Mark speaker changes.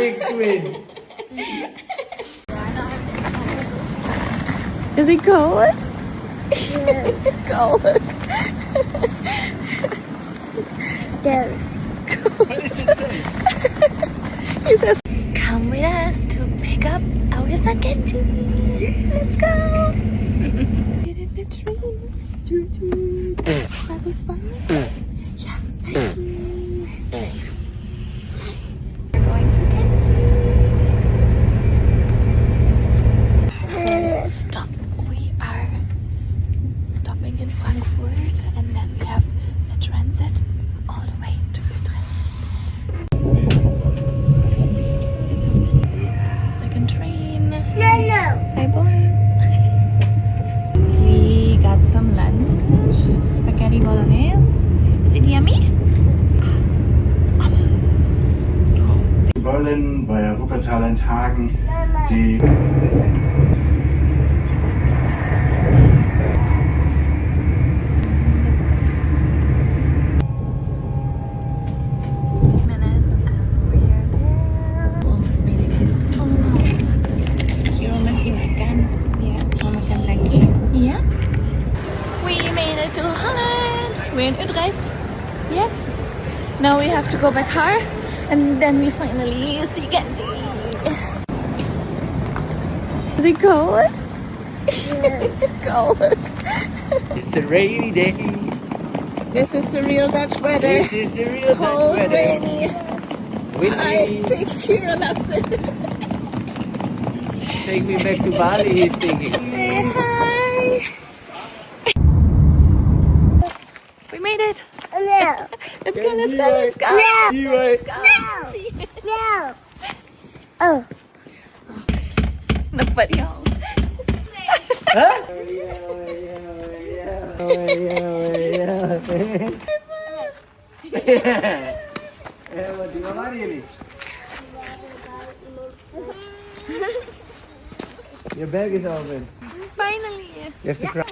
Speaker 1: big twin.
Speaker 2: Is it cold? Yes. Cold.
Speaker 3: There.
Speaker 2: He says, come with us to pick up our son Kenji. Let's go. Get in the train. That was funny. Yeah. Nice. We're going to Kenji. First stop. We are stopping in Frankfurt and then we have a transit all the way to Utrecht. Second train.
Speaker 3: No.
Speaker 2: Hi boys. We got some lunch. Spaghetti bolognese. Is it yummy?
Speaker 4: Wir wollen bei Wuppertaler Tagen die
Speaker 2: Minutes and we're there. Almost made it, guys. Almost. Here Menggunakan. Yeah, makan lagi. Yeah. We made it to Holland. We're in Utrecht. Yes. Now we have to go by car, and then we finally see Kenji. Is it cold?
Speaker 3: Yes.
Speaker 2: Cold.
Speaker 1: It's a rainy day.
Speaker 2: This is the real Dutch weather.
Speaker 1: This is the real Dutch
Speaker 2: Cold,
Speaker 1: weather.
Speaker 2: rainy. I
Speaker 1: Windy.
Speaker 2: think Kira loves it.
Speaker 1: Take me back to Bali, he's thinking.
Speaker 2: Say hi. We made it.
Speaker 3: No.
Speaker 2: Let's go, let's go, let's go.
Speaker 1: Anyway.
Speaker 3: No. Oh.
Speaker 2: Nobody home.
Speaker 1: Wat doen we maar jullie? Your bag is open.
Speaker 2: Finally.
Speaker 1: You have to cry.